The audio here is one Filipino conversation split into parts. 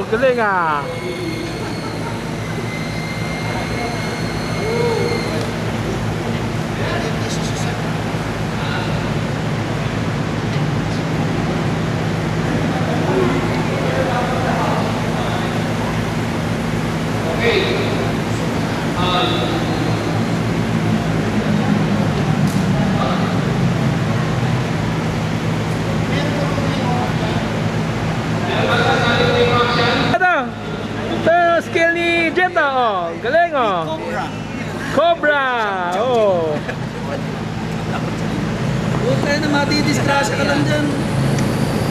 galing ah. Ito skill ni Jet oh. Galing oh. Cobra. Oh. Huwag tayo na matidisgrasya ka lang dyan.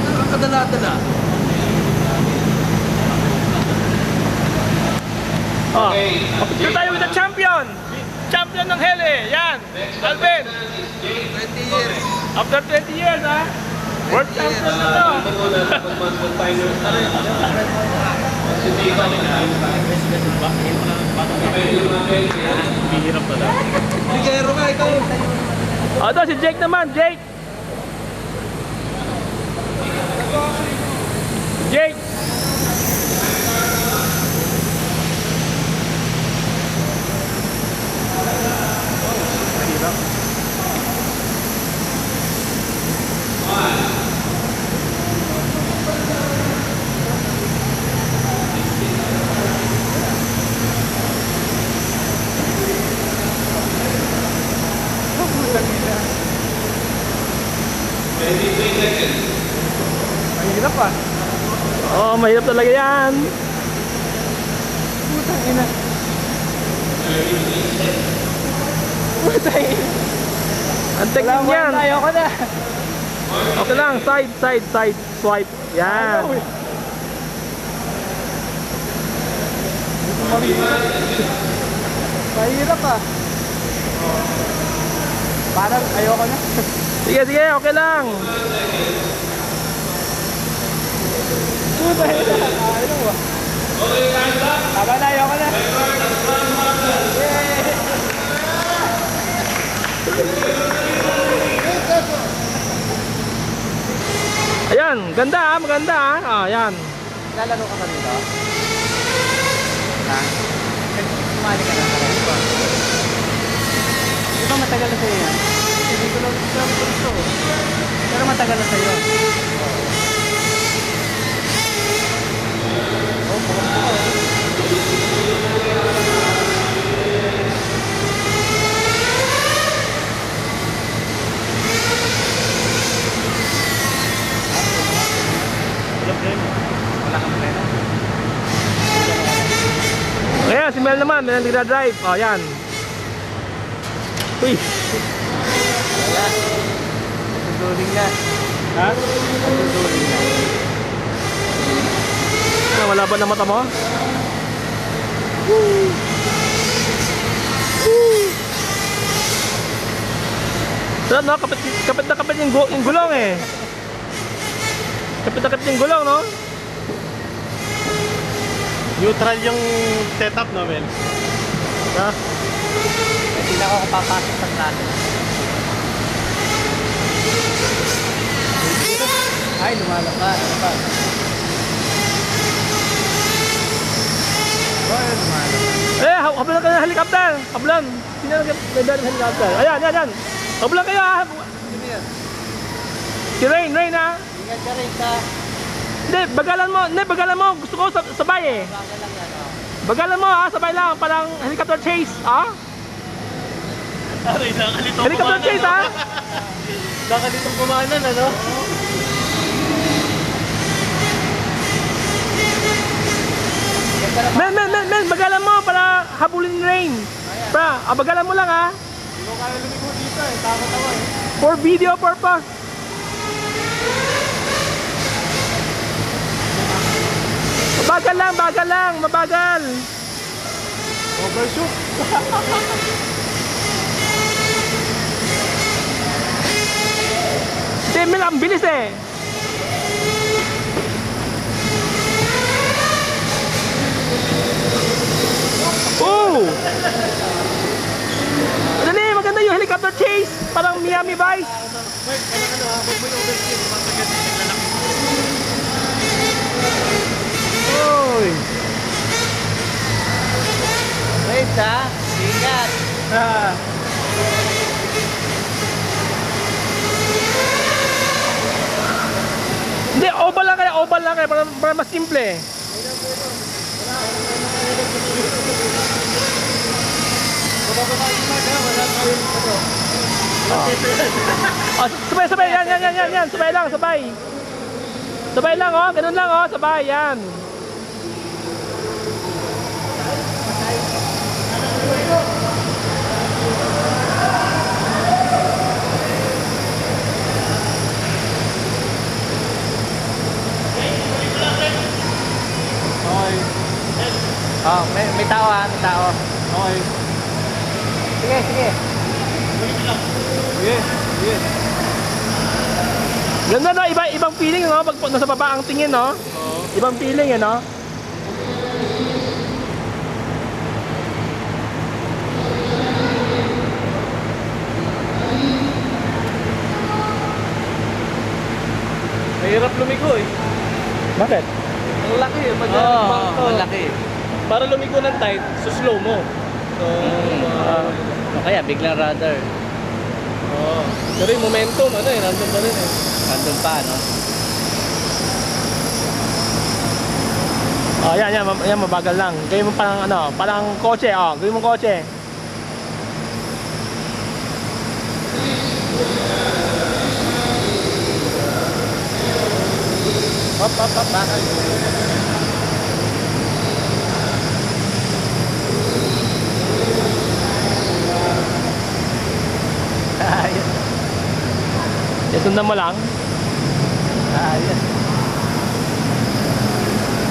Nakakadala-dala. Oh. Ito tayo with the champion. Champion ng Hele. Yan. Alvin. 20 years. After 20 years ha. World champion na to. Bihirap pala. Bigero ka, ikaw. O ito si Jake naman. Jake. Jake. Mahirap pa. Oh, mahirap talaga yan. Putang ina. Putang ina. Ang technique yan. Ayoko na. Okay lang, side, swipe. Yan. Mahirap ah. Parang ayoko na. Sige, okay lang. Putang ina. Ayaw ah. Tama na, ayoko na. Ayan, ganda ah, maganda ah. Ah, yan. Lalaro ka kami dito? Ha? Sumali ka na talaga. Di ba matagal na sa'yo yan? Hindi ko lang gusto. Pero matagal na sa'yo. Oh, pumunta ko. Wala kang pleno. Ayan, si Mel naman, may nagdadrive. O, yan. Uy. Wala. Tutuling na. Ha? Tutuling na. Ah, wala ba na mata mo? Sarap no? Kapit na kapit yung gulong eh. Kapit na kapit yung gulong no? Neutral yung setup no, Mel? Ha? Hindi na ako kapapasok sa klase. Ay, lumalabas. Ay, lumalabas. Eh, habulan ka ng helicopter. Habulan. Sino may dali ng helicopter? Ayan. Habulan kayo ha. Sino yan? Si Rain ha. Ingat ka rin sa... Hindi, bagalan mo. Gusto ko sabay eh. Bagal lang yan, oh. Bagalan mo ha, sabay lang. Parang helicopter chase, ha? Aray, nakalitong Helicopter chase, ha? Nakalitong kumanan, ano? Men, bagalan mo para habulin yung Rain. Pra, bagalan mo lang ha. Hindi ko kaya lumigo dito eh, takot ako eh. For video purpose. Bagal lang, mabagal. Overshoot. Hindi, Mel, ang bilis eh. Oh! Dali, maganda yung helicopter chase. Parang Miami Vice. Wait, ano ha, huwag mo yung overshoot. Masagat yung lalaki. Oh! para mas simple. Oh, sabay, yan. Sabay lang, sabay. Sabay lang, oh. Ganun lang, oh. Sabay, yan. Okay. Oh, may tao ha, may tao. Okay. Sige, sige. Sige. Sige. Ganda, no? Ibang feeling, no? Pag nasa baba ang tingin, no? Ibang feeling, no? Mahirap lumiko eh. Bakit? Ang laki eh. Malaki. Para lumiko ng tight, so slow mo. So, O kaya, biglang rudder. pero yung momentum, ano eh, nandun pa rin eh. Nandun pa, no? Oh, yan, mabagal lang. Gawin mo parang, parang kotse, oh. Gawin mo kotse. Hop, bakal. Ayos. Sundan mo lang. Ayos.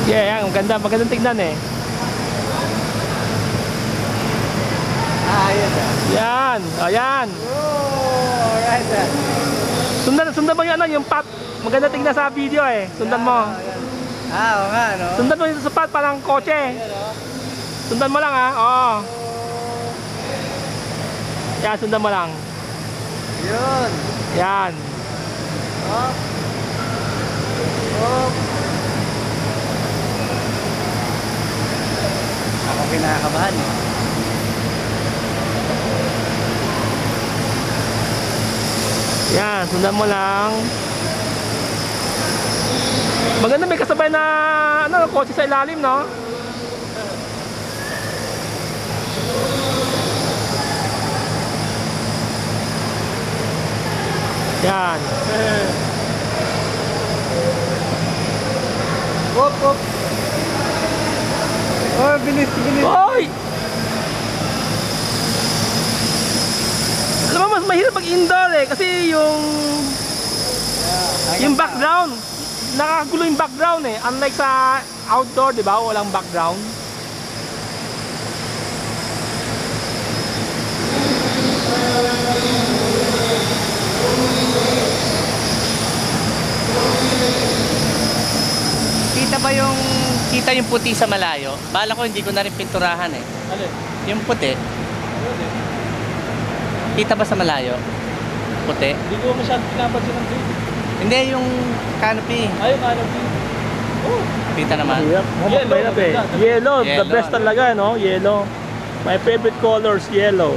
Yeah, yan. Magandang tignan, eh. Ayos. Yan. Oh, yan. Oh, alright. Sundan mo yung path. Maganda tignan sa video, eh. Sundan mo. Oo nga, no? Sundan mo yung path parang kotse. Sundan mo lang, ha. Oo. Yan, sundan mo lang. Yun. Yan. Hop. Hop. Ako kinakabahan eh. Yan, sundan mo lang. Maganda may kasabay na kotse sa ilalim, no? Yan. Hop, hop. Oh, bilis. Hoy! Alam mo, mas mahirap pag indoor, eh. Kasi yung background, nakakagulo yung background, eh. Unlike sa outdoor, di ba? Walang background. Kita yung puti sa malayo. Bala ko hindi ko na rin pinturahan eh. Alin? Yung puti, kita ba sa malayo? Puti? Hindi ko masyadong pinapansin ng grade. Hindi, yung canopy. Ayun, canopy. Oh, Kita naman. Mahirap. Yellow, Mahirap, eh. maganda. Yellow, the Yellow, best talaga, no? Yellow. My favorite colors, yellow.